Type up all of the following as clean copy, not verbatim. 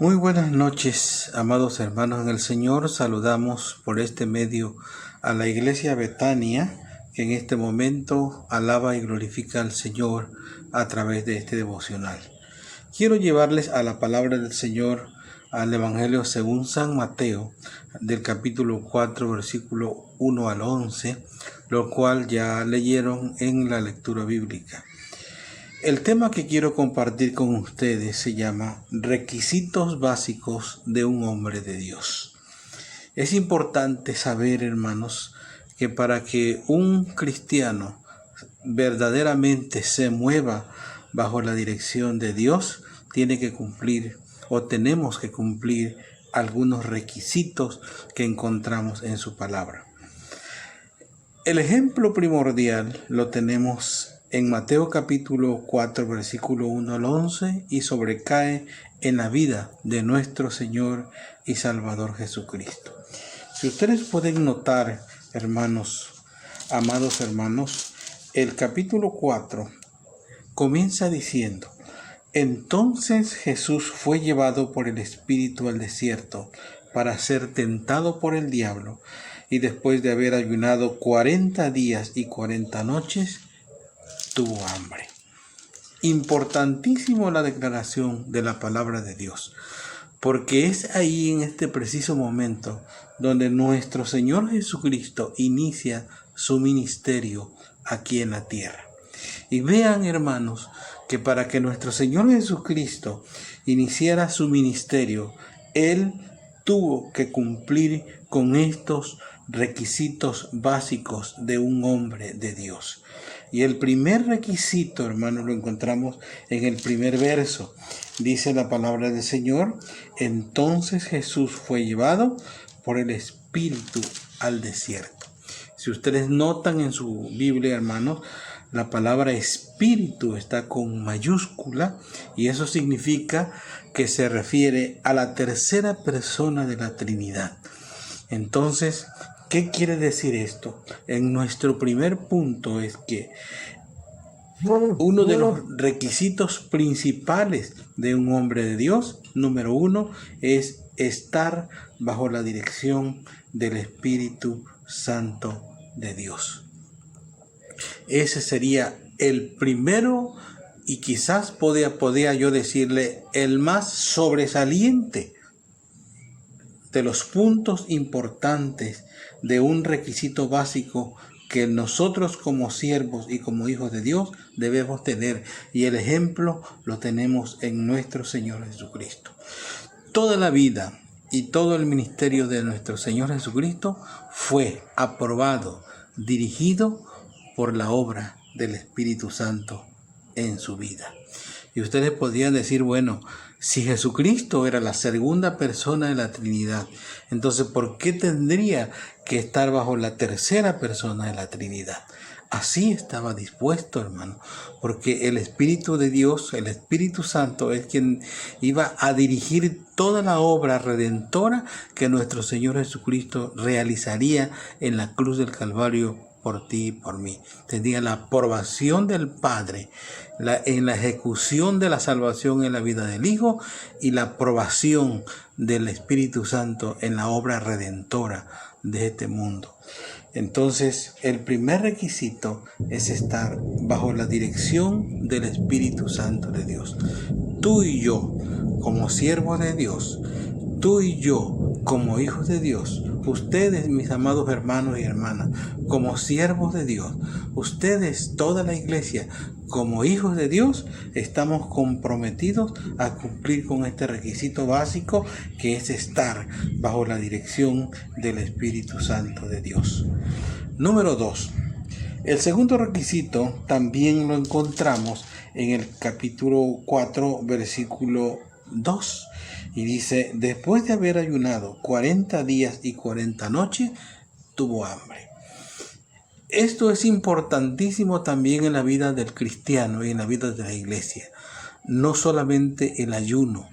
Muy buenas noches, amados hermanos en el Señor. Saludamos por este medio a la Iglesia Betania, que en este momento alaba y glorifica al Señor a través de este devocional. Quiero llevarles a la palabra del Señor, al Evangelio según San Mateo, del capítulo 4, versículo 1 al 11, lo cual ya leyeron en la lectura bíblica. El tema que quiero compartir con ustedes se llama Requisitos básicos de un hombre de Dios. Es importante saber, hermanos, que para que un cristiano verdaderamente se mueva bajo la dirección de Dios, tiene que cumplir o tenemos que cumplir algunos requisitos que encontramos en su palabra. El ejemplo primordial lo tenemos en Mateo capítulo 4, versículo 1 al 11 y sobrecae en la vida de nuestro Señor y Salvador Jesucristo. Si ustedes pueden notar, hermanos, amados hermanos, el capítulo 4 comienza diciendo: Entonces Jesús fue llevado por el Espíritu al desierto para ser tentado por el diablo, y después de haber ayunado 40 días y 40 noches, tuvo hambre. Importantísimo la declaración de la palabra de Dios, porque es ahí en este preciso momento donde nuestro Señor Jesucristo inicia su ministerio aquí en la tierra. Y vean, hermanos, que para que nuestro Señor Jesucristo iniciara su ministerio, Él tuvo que cumplir con estos requisitos básicos de un hombre de Dios. Y el primer requisito, hermanos, lo encontramos en el primer verso. Dice la palabra del Señor: Entonces Jesús fue llevado por el Espíritu al desierto. Si ustedes notan en su Biblia, hermanos, la palabra espíritu está con mayúscula, y eso significa que se refiere a la tercera persona de la Trinidad. Entonces, ¿qué quiere decir esto? En nuestro primer punto es que uno de los requisitos principales de un hombre de Dios, número 1, es estar bajo la dirección del Espíritu Santo de Dios. Ese sería el primero y quizás podía yo decirle el más sobresaliente de los puntos importantes de un requisito básico que nosotros como siervos y como hijos de Dios debemos tener, y el ejemplo lo tenemos en nuestro Señor Jesucristo. Toda la vida y todo el ministerio de nuestro Señor Jesucristo fue aprobado, dirigido por la obra del Espíritu Santo en su vida. Y ustedes podrían decir, bueno, si Jesucristo era la segunda persona de la Trinidad, entonces ¿por qué tendría que estar bajo la tercera persona de la Trinidad? Así estaba dispuesto, hermano, porque el Espíritu de Dios, el Espíritu Santo, es quien iba a dirigir toda la obra redentora que nuestro Señor Jesucristo realizaría en la cruz del Calvario por ti y por mí. Tenía la aprobación del Padre en la ejecución de la salvación en la vida del Hijo, y la aprobación del Espíritu Santo en la obra redentora de este mundo. Entonces, el primer requisito es estar bajo la dirección del Espíritu Santo de Dios. Tú y yo, como siervos de Dios, tú y yo, como hijos de Dios, ustedes, mis amados hermanos y hermanas, como siervos de Dios, ustedes, toda la iglesia, como hijos de Dios, estamos comprometidos a cumplir con este requisito básico, que es estar bajo la dirección del Espíritu Santo de Dios. Número 2. El segundo requisito también lo encontramos en el capítulo 4, versículo 2. Y dice: después de haber ayunado 40 días y 40 noches, tuvo hambre. Esto es importantísimo también en la vida del cristiano y en la vida de la iglesia. No solamente el ayuno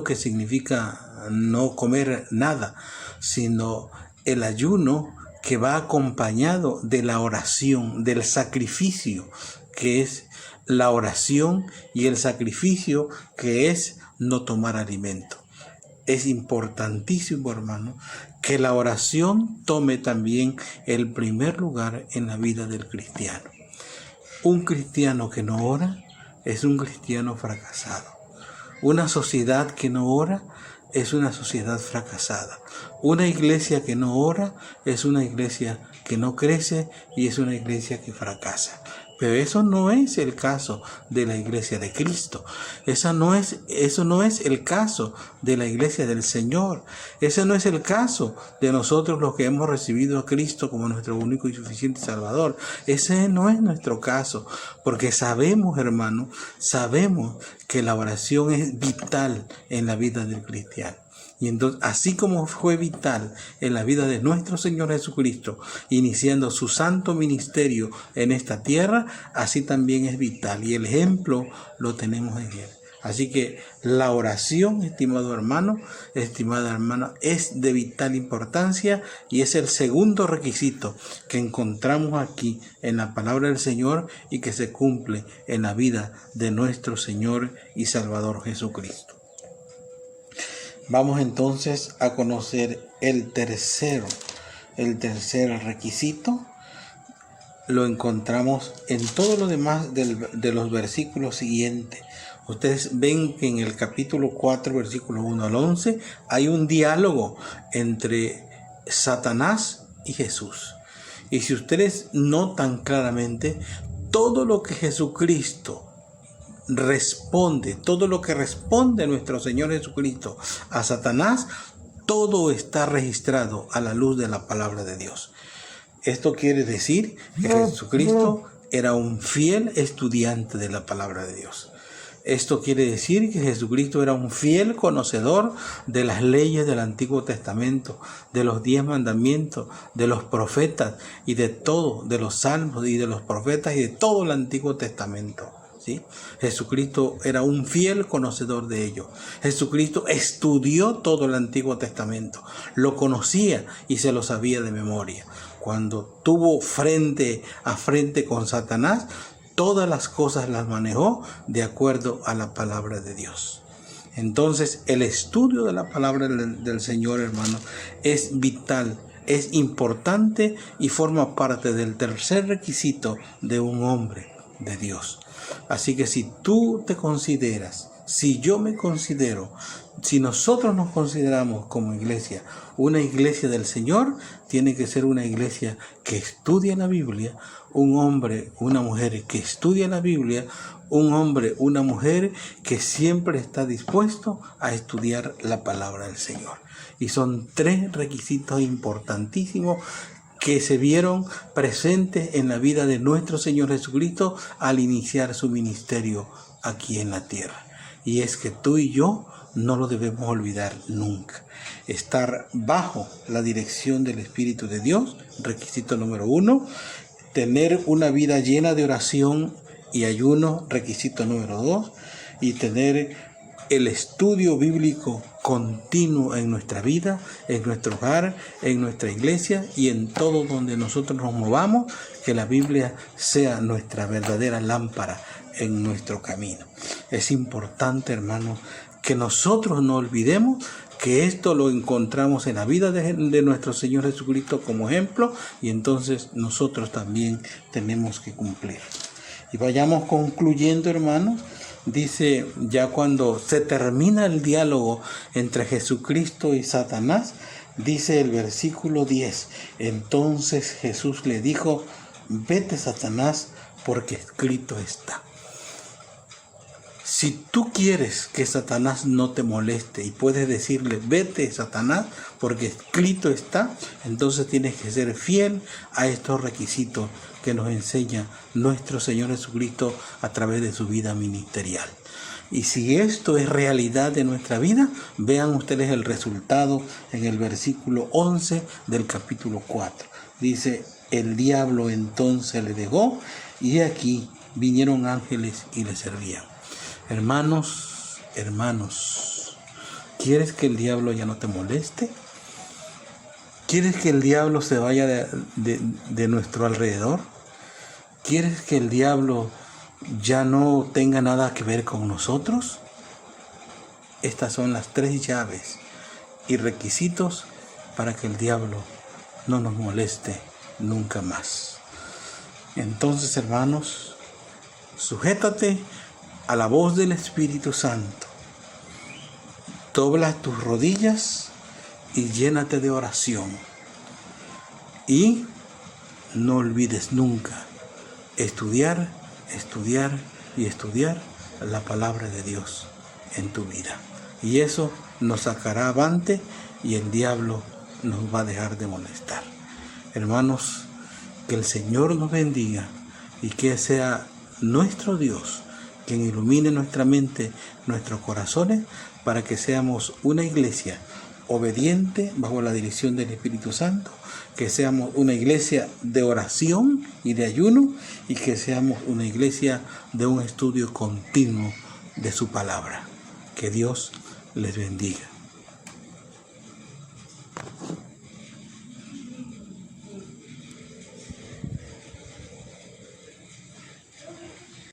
que significa no comer nada, sino el ayuno que va acompañado de la oración, del sacrificio, que es la oración y el sacrificio que es no tomar alimento. Es importantísimo, hermano, que la oración tome también el primer lugar en la vida del cristiano. Un cristiano que no ora es un cristiano fracasado. Una sociedad que no ora es una sociedad fracasada. Una iglesia que no ora es una iglesia que no crece y es una iglesia que fracasa. Pero eso no es el caso de la iglesia de Cristo. Eso no es el caso de la iglesia del Señor. Ese no es el caso de nosotros los que hemos recibido a Cristo como nuestro único y suficiente Salvador. Ese no es nuestro caso. Porque sabemos, hermano, sabemos que la oración es vital en la vida del cristiano. Y entonces, así como fue vital en la vida de nuestro Señor Jesucristo, iniciando su santo ministerio en esta tierra, así también es vital. Y el ejemplo lo tenemos en Él. Así que la oración, estimado hermano, estimada hermana, es de vital importancia y es el segundo requisito que encontramos aquí en la palabra del Señor y que se cumple en la vida de nuestro Señor y Salvador Jesucristo. Vamos entonces a conocer el tercer requisito. Lo encontramos en todo lo demás de los versículos siguientes. Ustedes ven que en el capítulo 4, versículo 1 al 11, hay un diálogo entre Satanás y Jesús. Y si ustedes notan claramente, todo lo que Jesucristo responde, todo lo que responde nuestro Señor Jesucristo a Satanás, todo está registrado a la luz de la palabra de Dios. Esto quiere decir que Jesucristo era un fiel estudiante de la palabra de Dios. Esto quiere decir que Jesucristo era un fiel conocedor de las leyes del Antiguo Testamento, de los 10 mandamientos, de los profetas y de todo, de los salmos y de los profetas y de todo el Antiguo Testamento. ¿Sí? Jesucristo era un fiel conocedor de ello. Jesucristo estudió todo el Antiguo Testamento, lo conocía y se lo sabía de memoria. Cuando tuvo frente a frente con Satanás, todas las cosas las manejó de acuerdo a la palabra de Dios. Entonces, el estudio de la palabra del Señor, hermano, es vital, es importante y forma parte del tercer requisito de un hombre de Dios. Así que si tú te consideras, si yo me considero, si nosotros nos consideramos como iglesia, una iglesia del Señor, tiene que ser una iglesia que estudia la Biblia, un hombre, una mujer que estudia la Biblia, un hombre, una mujer que siempre está dispuesto a estudiar la palabra del Señor. Y son 3 requisitos importantísimos que se vieron presentes en la vida de nuestro Señor Jesucristo al iniciar su ministerio aquí en la tierra. Y es que tú y yo no lo debemos olvidar nunca. Estar bajo la dirección del Espíritu de Dios, requisito número 1. Tener una vida llena de oración y ayuno, requisito número 2. Y tener el estudio bíblico continuo en nuestra vida, en nuestro hogar, en nuestra iglesia y en todo donde nosotros nos movamos, que la Biblia sea nuestra verdadera lámpara en nuestro camino. Es importante, hermano, que nosotros no olvidemos que esto lo encontramos en la vida de nuestro Señor Jesucristo como ejemplo, y entonces nosotros también tenemos que cumplir. Y vayamos concluyendo, hermanos. Dice, ya cuando se termina el diálogo entre Jesucristo y Satanás, dice el versículo 10, entonces Jesús le dijo, vete, Satanás, porque escrito está. Si tú quieres que Satanás no te moleste y puedes decirle, vete, Satanás, porque escrito está, entonces tienes que ser fiel a estos requisitos que nos enseña nuestro Señor Jesucristo a través de su vida ministerial. Y si esto es realidad de nuestra vida, vean ustedes el resultado en el versículo 11 del capítulo 4. Dice, el diablo entonces le dejó y aquí vinieron ángeles y le servían. Hermanos, ¿quieres que el diablo ya no te moleste? ¿Quieres que el diablo se vaya de nuestro alrededor? ¿Quieres que el diablo ya no tenga nada que ver con nosotros. Estas son las 3 llaves y requisitos para que el diablo no nos moleste nunca más. Entonces, hermanos, sujétate a la voz del Espíritu Santo. Dobla tus rodillas y llénate de oración. Y no olvides nunca estudiar y estudiar la palabra de Dios en tu vida. Y eso nos sacará avante y el diablo nos va a dejar de molestar. Hermanos, que el Señor nos bendiga y que sea nuestro Dios quien ilumine nuestra mente, nuestros corazones, para que seamos una iglesia obediente bajo la dirección del Espíritu Santo, que seamos una iglesia de oración y de ayuno, y que seamos una iglesia de un estudio continuo de su palabra. Que Dios les bendiga.